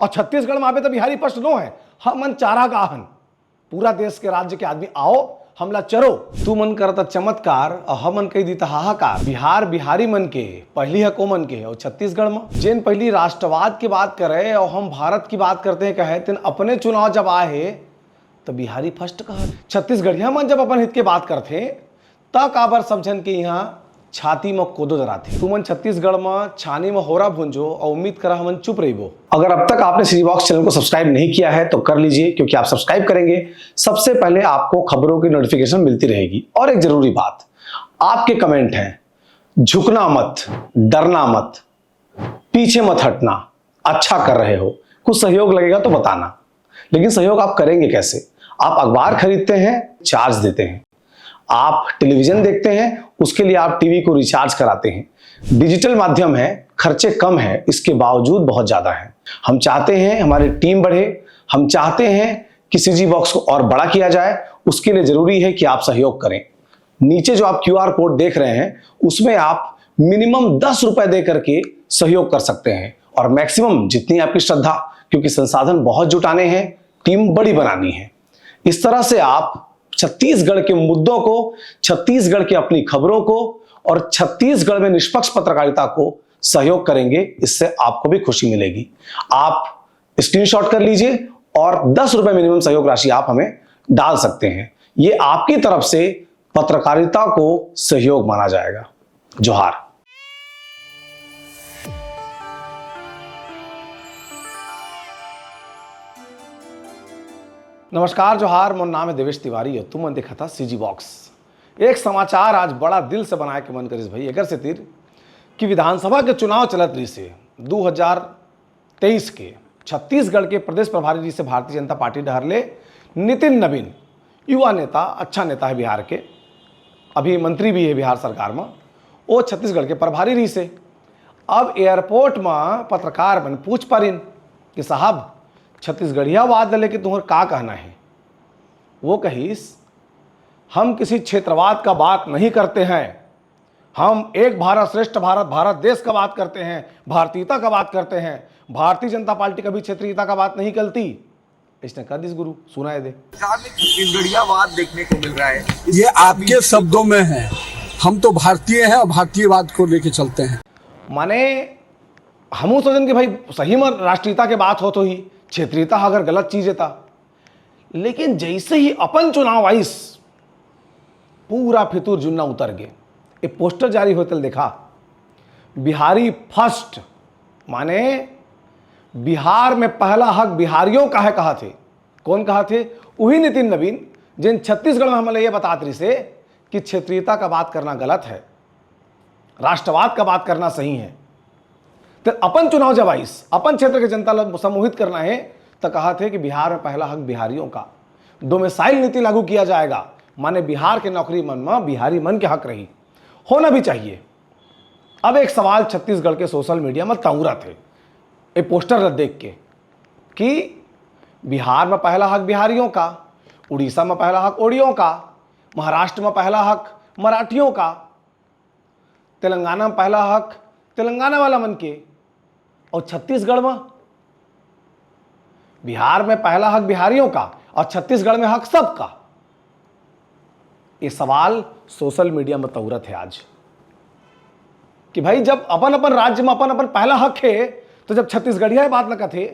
और छत्तीसगढ़ में आवे तो बिहारी प्रश्न नो है, हम मन चारा गाहन पूरा देश के राज्य के आदमी आओ हमला चरो। तू मन करता चमत्कार और हम मन कही दीता हाहाकार। बिहार बिहारी मन के पहली है को मन के और छत्तीसगढ़ में जेन पहली राष्ट्रवाद की बात करे और हम भारत की बात करते हैं कहे तेन अपने चुनाव जब आए तो बिहारी फर्स्ट कहा। छत्तीसगढ़िया मन जब अपन हित के बात करते तब काबर समझन के यहाँ छाती में कोदो दराते। तुमन छत्तीसगढ़ में छानी में होरा भूंजो और उम्मीद करा हमन चुप रहिबो। अगर अब तक आपने सीजी बॉक्स चैनल को सब्सक्राइब नहीं किया है तो कर लीजिए, क्योंकि आप सब्सक्राइब करेंगे सबसे पहले आपको खबरों की नोटिफिकेशन मिलती रहेगी। और एक जरूरी बात, आपके कमेंट हैं झुकना मत, डरना मत, पीछे मत हटना, अच्छा कर रहे हो, कुछ सहयोग लगेगा तो बताना। लेकिन सहयोग आप करेंगे कैसे? आप अखबार खरीदते हैं, चार्ज देते हैं, आप टेलीविजन देखते हैं, उसके लिए आप टीवी को रिचार्ज कराते हैं। डिजिटल माध्यम है, खर्चे कम है, इसके बावजूद बहुत ज्यादा है। हम चाहते हैं हमारी टीम बढ़े, हम चाहते हैं कि सीजी बॉक्स को और बड़ा किया जाए, उसके लिए जरूरी है कि आप सहयोग करें। नीचे जो आप QR कोड देख रहे हैं उसमें आप मिनिमम 10 रुपए दे करके सहयोग कर सकते हैं और मैक्सिमम जितनी आपकी श्रद्धा, क्योंकि संसाधन बहुत जुटाने हैं, टीम बड़ी बनानी है। इस तरह से आप छत्तीसगढ़ के मुद्दों को, छत्तीसगढ़ की अपनी खबरों को और छत्तीसगढ़ में निष्पक्ष पत्रकारिता को सहयोग करेंगे। इससे आपको भी खुशी मिलेगी। आप स्क्रीनशॉट कर लीजिए और 10 रुपए मिनिमम सहयोग राशि आप हमें डाल सकते हैं। यह आपकी तरफ से पत्रकारिता को सहयोग माना जाएगा। जोहार। नमस्कार, जोहार। मोर नाम है देवेश तिवारी और तुम मन देखा था सीजी बॉक्स। एक समाचार आज बड़ा दिल से बनाए के मन करिस भाई, अगर से तीर कि विधानसभा के चुनाव चलत रही से 2023 के छत्तीसगढ़ के प्रदेश प्रभारी जी से भारतीय जनता पार्टी डहरले नितिन नवीन, युवा नेता, अच्छा नेता है बिहार के, अभी मंत्री भी है बिहार सरकार में, वो छत्तीसगढ़ के प्रभारी रही से। अब एयरपोर्ट में पत्रकार बन पूछ पारिन कि साहब छत्तीसगढ़िया वाद लेके तुम्हार का कहना है? वो कहिस हम किसी क्षेत्रवाद का बात नहीं करते हैं, हम एक भारत श्रेष्ठ भारत, भारत देश का बात करते हैं, भारतीयता का बात करते हैं। भारतीय जनता पार्टी कभी क्षेत्रीयता का बात नहीं करती। इसने कह दिस गुरु सुनाए दे। छत्तीसगढ़िया वाद देखने को मिल रहा है, ये आपके शब्दों में है। हम तो भारतीय हैं और भारतीयवाद को लेके चलते हैं। माने हम सोचन कि भाई सही में राष्ट्रीयता के बात हो तो ही, क्षेत्रीयता अगर गलत चीज था। लेकिन जैसे ही अपन चुनाव आईस पूरा फितूर जुन्ना उतर गए। एक पोस्टर जारी होते देखा, बिहारी फर्स्ट, माने बिहार में पहला हक बिहारियों का है कहा थे। कौन कहा थे? वही नितिन नवीन जिन छत्तीसगढ़ में हमें यह बताते रही से कि क्षेत्रीयता का बात करना गलत है, राष्ट्रवाद का बात करना सही है। तो अपन चुनाव जब आईस, अपन क्षेत्र के जनता को सम्मोहित करना है, तो कहा थे कि बिहार में पहला हक बिहारियों का, डोमिसाइल नीति लागू किया जाएगा, माने बिहार के नौकरी मन में बिहारी मन के हक रही, होना भी चाहिए। अब एक सवाल छत्तीसगढ़ के सोशल मीडिया में तंगुरा थे एक पोस्टर देख के कि बिहार में पहला हक बिहारियों का, उड़ीसा में पहला हक ओडियों का, महाराष्ट्र में पहला हक मराठियों का, तेलंगाना में पहला हक तेलंगाना वाला मन के, और छत्तीसगढ़ में, बिहार में पहला हक बिहारियों का और छत्तीसगढ़ में हक सबका। ये सवाल सोशल मीडिया में तौरत है आज कि भाई जब अपन अपन राज्य में अपन अपन पहला हक है, तो जब छत्तीसगढ़िया बात लगा थे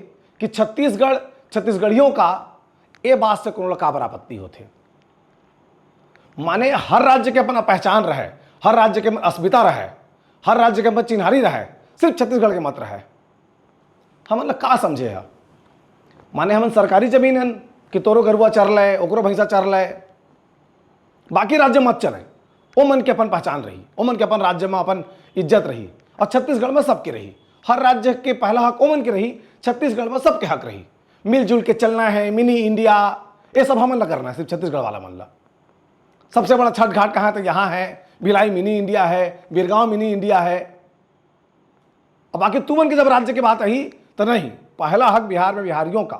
कि छत्तीसगढ़ियों का ये बात से कोनो का आपत्ति होते। माने हर राज्य के अपन पहचान रहे, हर राज्य के अस्मिता रहे, हर राज्य के अपन चिन्हारी रहे, सिर्फ छत्तीसगढ़ के मत रहे। हम का समझे है? माने हम सरकारी जमीन है कि तोरो गरुआ चर ले, ओकरो भैंसा चर ले, बाकी राज्य मत चले, वो मन के अपन पहचान रही, वो मन के अपन राज्य में अपन इज्जत रही, और छत्तीसगढ़ में सबके रही। हर राज्य के पहला हक वो मन के रही, छत्तीसगढ़ में सबके हक रही। मिलजुल के चलना है, मिनी इंडिया, ये सब हमन ला करना है, सिर्फ छत्तीसगढ़ वाला मन ला। सबसे बड़ा छठ घाट कहाँ है? तो यहाँ है, भिलाई मिनी इंडिया है, बिरगांव मिनी इंडिया है। अब बाकी तुमन के जब राज्य की बात आई तो नहीं, पहला हक बिहार में बिहारियों का,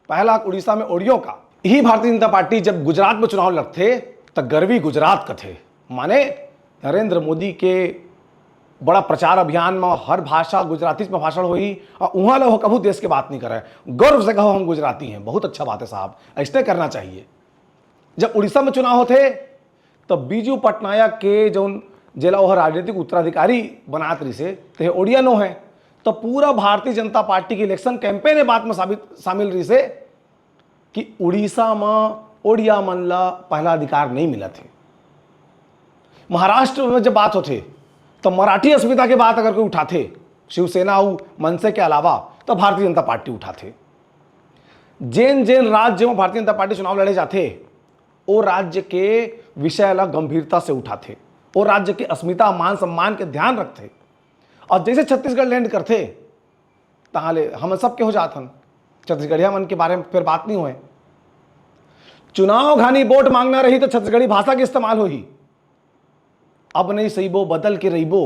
पहला हक उड़ीसा में ओडियों का। यही भारतीय जनता पार्टी जब गुजरात में चुनाव लड़ते तो गर्वी गुजरात का थे, माने नरेंद्र मोदी के बड़ा प्रचार अभियान में हर भाषा गुजराती में भाषण हुई और वहाँ लोग कभी देश के बात नहीं करे, गर्व से कहो हम गुजराती हैं। बहुत अच्छा बात है साहब, ऐसे करना चाहिए। जब उड़ीसा में चुनाव होते तो बीजू पटनायक के जो जिला वह राजनीतिक उत्तराधिकारी बनात रही से ते ओडिया नो है, तो पूरा भारतीय जनता पार्टी की इलेक्शन कैंपेन ये बात में शामिल रही से कि उड़ीसा में ओडिया मन ला पहला अधिकार नहीं मिला थे। महाराष्ट्र में जब बात होते तो मराठी अस्मिता के बात अगर कोई उठाते शिवसेना और मनसे के अलावा तो भारतीय जनता पार्टी उठाते। जैन राज्य में भारतीय जनता पार्टी चुनाव लड़े जाते वो राज्य के विषय ला गंभीरता से उठाते, वो राज्य की अस्मिता मान सम्मान के ध्यान रखते। और जैसे छत्तीसगढ़ लैंड करते ताले हम सबके हो जात हन, छत्तीसगढ़िया मन के बारे में फिर बात नहीं हुए। चुनाव घानी वोट मांगना रही तो छत्तीसगढ़ी भाषा के इस्तेमाल हो ही, अब नहीं सहीबो बदल के रहीबो।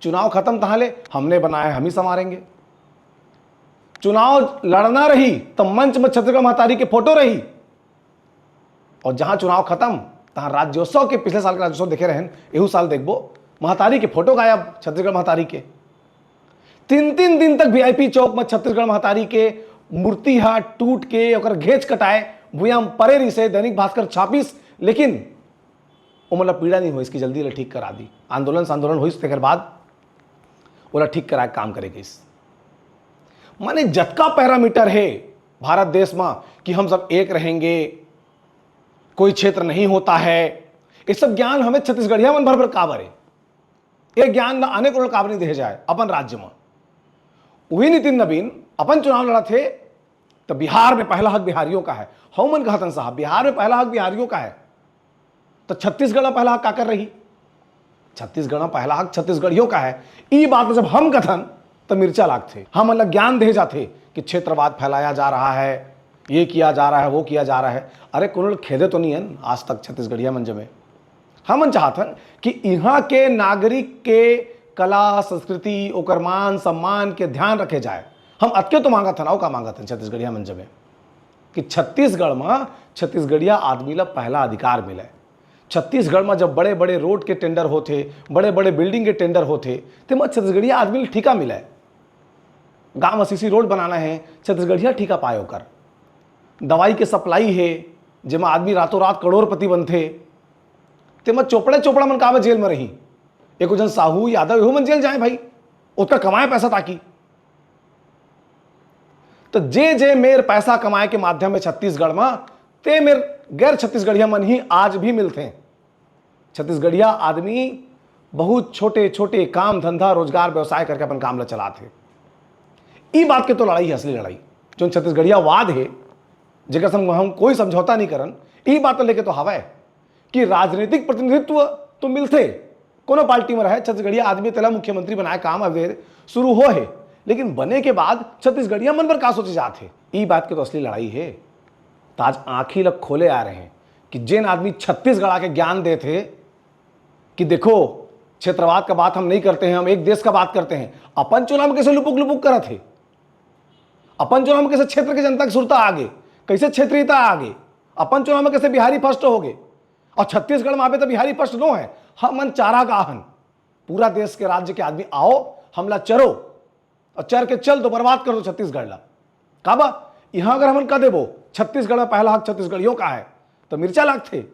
चुनाव खत्म ताले हमने बनाया हम ही संवारेंगे। चुनाव लड़ना रही तो मंच में छत्तीसगढ़ महतारी के फोटो रही, और जहां चुनाव खत्म तहां राज्योत्सव के पिछले साल के राज्योत्सव देखे रहन, एहू साल देखबो महतारी के फोटो गायब छत्तीसगढ़ महतारी के। 3-3 दिन तक वीआईपी चौक में छत्तीसगढ़ महतारी के मूर्ति हाथ टूट के और घेच कटाए भूयाम परेरी से दैनिक भास्कर छापिस, लेकिन वो मतलब पीड़ा नहीं हुई इसकी, जल्दी ले ठीक करा दी। आंदोलन हुई उसके बाद बोला ठीक करा काम करेगी। इस माने जतका पैरामीटर है भारत देश में कि हम सब एक रहेंगे, कोई क्षेत्र नहीं होता है, ये सब ज्ञान हमें छत्तीसगढ़िया मन भर भर काबर है। ये ज्ञान अनेक करोड़ काबर नहीं दे जाए अपन राज्य में। वही नितिन नवीन अपन चुनाव लड़ा थे तो बिहार में पहला हक बिहारियों का है। हौमन कहतन साहब बिहार में पहला हक बिहारियों का है, तो छत्तीसगढ़ में पहला हक का कर रही? छत्तीसगढ़ में पहला हक छत्तीसगढ़ियों का है। ई बात जब हम कथन तो मिर्चा लागते, हम अलग ज्ञान दे जाते कि क्षेत्रवाद फैलाया जा रहा है, ये किया जा रहा है, वो किया जा रहा है। अरे कोनो खेदे तो नहीं है आज तक छत्तीसगढ़िया मंच में। हम चाहतन कि यहाँ के नागरिक के कला संस्कृति ओकर मान सम्मान के ध्यान रखे जाए। हम अतके तो मांगा था, का मांगा था छत्तीसगढ़िया मंच में कि छत्तीसगढ़ में छत्तीसगढ़िया आदमी ला पहला अधिकार मिले। छत्तीसगढ़ में जब बड़े बड़े रोड के टेंडर होते, बड़े बड़े बिल्डिंग के टेंडर होते, तो मैं छत्तीसगढ़िया आदमी ला ठीका मिले। गांव में सीसी रोड बनाना है, छत्तीसगढ़िया ठीका पाए होकर। दवाई के सप्लाई है जिसमें आदमी रातों रात करोड़पति बनते, ते मैं चोपड़ा मन कावे जेल में रही। एक जन साहू यादव एहो मन जेल जाए भाई, उसका कमाए पैसा ताकि। तो जे मेर पैसा कमाए के माध्यम में छत्तीसगढ़ में ते मेर गैर छत्तीसगढ़िया मन ही आज भी मिलते हैं। छत्तीसगढ़िया आदमी बहुत छोटे छोटे काम धंधा रोजगार व्यवसाय करके अपन काम ला चलाते। ई बात के तो लड़ाई है, असली लड़ाई जो छत्तीसगढ़िया वाद है जेकर संग हम कोई समझौता नहीं करन। ई बात लेके तो हवा है कि राजनीतिक प्रतिनिधित्व तो मिलते कोनो पार्टी में रहे, छत्तीसगढ़िया आदमी तेला मुख्यमंत्री बनाए काम अवेर शुरू हो है, लेकिन बने के बाद छत्तीसगढ़िया मन पर का सोचे जाते। ई बात के तो असली लड़ाई है। तो आज आंखी लग खोले आ रहे हैं कि जिन आदमी छत्तीसगढ़ आके ज्ञान देते कि देखो क्षेत्रवाद का बात हम नहीं करते हैं, हम एक देश का बात करते हैं। अपन चुनाव में कैसे लुपुक करत थे, अपन चुनाव में कैसे क्षेत्र की जनता की सुरता आगे, कैसे क्षेत्रीयता आगे, अपन चुनाव में कैसे बिहारी फर्स्ट हो गए। और छत्तीसगढ़ में आवे तो बिहारी फर्स्ट नो है, हम चारा का आहन। पूरा देश के राज्य के आदमी आओ हमला चरो और चर के चल दो, बर्बाद कर दो छत्तीसगढ़ ला। काबा यहां अगर हम कह देबो छत्तीसगढ़ में पहला हक छत्तीसगढ़ियों का है तो मिर्चा लागते।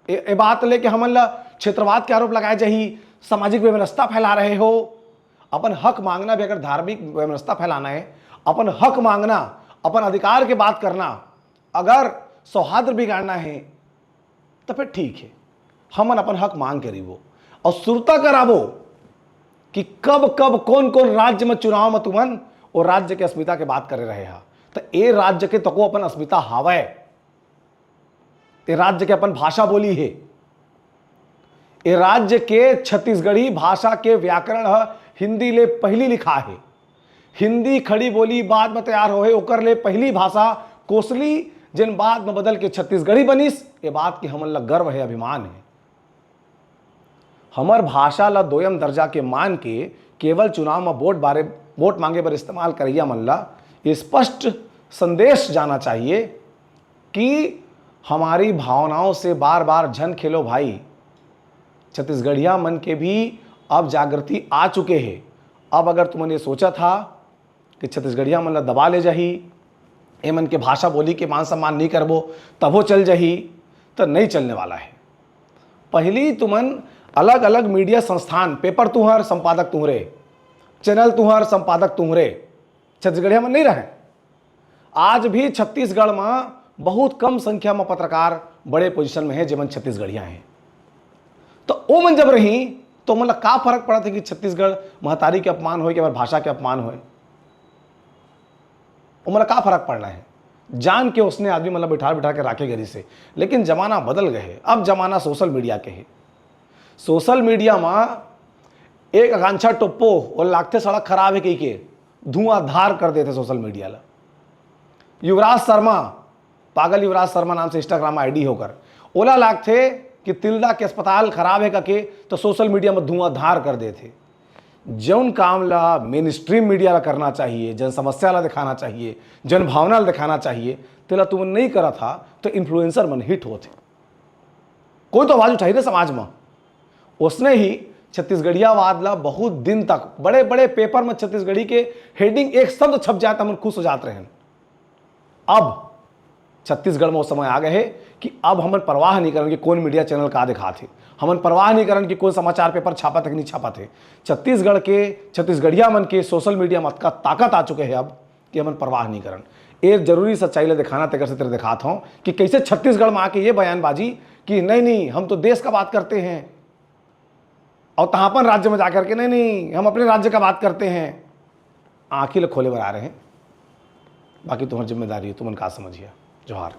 ए बात लेके हमन ला क्षेत्रवाद के आरोप लगाए जाही, सामाजिक व्यवस्था फैला रहे हो। अपन हक मांगना भी अगर धार्मिक व्यवस्था फैलाना है, अपन हक मांगना, अपन अधिकार की बात करना, अगर सौहार्द बिगाड़ना है तो फिर ठीक है, हमन अपन हक मांग के रहीबो और सुरता कराबो कि कब कब कौन कौन राज्य में चुनाव में तुमन वो राज्य के अस्मिता के बात करे रहे हा। तो ए राज्य के तको अपन अस्मिता हावय, ए राज्य के अपन भाषा बोली है, ए राज्य के छत्तीसगढ़ी भाषा के व्याकरण हिंदी ले पहली लिखा है। हिंदी खड़ी बोली बाद में तैयार हो है, ओकर ले पहली भाषा कोसली जिन बाद में बदल के छत्तीसगढ़ी बनिस। ये बात की हमन ला गर्व है, अभिमान है। हमर भाषा ला दोयम दर्जा के मान के केवल चुनाव में वोट मांगे पर इस्तेमाल करैया मन ला स्पष्ट संदेश जाना चाहिए कि हमारी भावनाओं से बार बार झन खेलो भाई। छत्तीसगढ़िया मन के भी अब जागृति आ चुके हैं। अब अगर तुमने ये सोचा था कि छत्तीसगढ़िया मन ला दबा ले जाही, ए मन के भाषा बोली के मान सम्मान नहीं करबो तब वो चल जाही, तो नहीं चलने वाला है। पहली तुमन अलग अलग मीडिया संस्थान, पेपर तुहर संपादक तुहरे, चैनल तुहर संपादक तुहरे, छत्तीसगढ़िया में नहीं रहे। आज भी छत्तीसगढ़ में बहुत कम संख्या में पत्रकार बड़े पोजीशन में है जेमन छत्तीसगढ़िया हैं। तो वो मन जब रही तो मतलब का फर्क पड़ा था कि छत्तीसगढ़ महतारी के अपमान हो कि हमारी भाषा के अपमान हो, वो मतलब का फर्क पड़ना है। जान के उसने आदमी मतलब बिठा बिठा के राखे घरी से। लेकिन जमाना बदल गए, अब जमाना सोशल मीडिया के है। सोशल मीडिया में एक आकांक्षा टोप्पो और लागते सड़क खराब है कही के धुआंधार कर देते सोशल मीडिया ला। युवराज शर्मा, पागल युवराज शर्मा नाम से इंस्टाग्राम आईडी होकर ओला लागते कि तिल्दा के अस्पताल खराब है करके तो सोशल मीडिया में धुआंधार कर देते। जौन काम ला मेन स्ट्रीम मीडिया ला करना चाहिए, जन समस्या ला दिखाना चाहिए, जन भावना ला दिखाना चाहिए, तेला तुम नहीं करा था तो इन्फ्लुएंसर मन हिट होते। कोई तो आवाज उठाई ना समाज में। उसने ही छत्तीसगढ़ियावाद ला बहुत दिन तक बड़े बड़े पेपर में छत्तीसगढ़ी के हेडिंग एक शब्द छप जाता हम खुश हो जाते रहे। अब छत्तीसगढ़ में वो समय आ गए है कि अब हमन परवाह नहीं करन कि कौन मीडिया चैनल का दिखाते, हमन परवाह नहीं करन कि कौन समाचार पेपर छापा थे कि नहीं छापा थे। छत्तीसगढ़ के छत्तीसगढ़िया मन के सोशल मीडिया मत का ताकत आ चुके हैं अब कि हमन परवाह नहीं करन। एक जरूरी सच्चाई ले दिखाना तेकर से तेरे दिखाता हूँ कि कैसे छत्तीसगढ़ में आके ये बयानबाजी कि नहीं नहीं हम तो देश का बात करते हैं, और तहापन राज्य में जाकर के नहीं नहीं हम अपने राज्य का बात करते हैं। आँखी ले खोले बर आ रहे हैं। बाकी तुम्हारी जिम्मेदारी है, तुमन का समझिए। जोहार।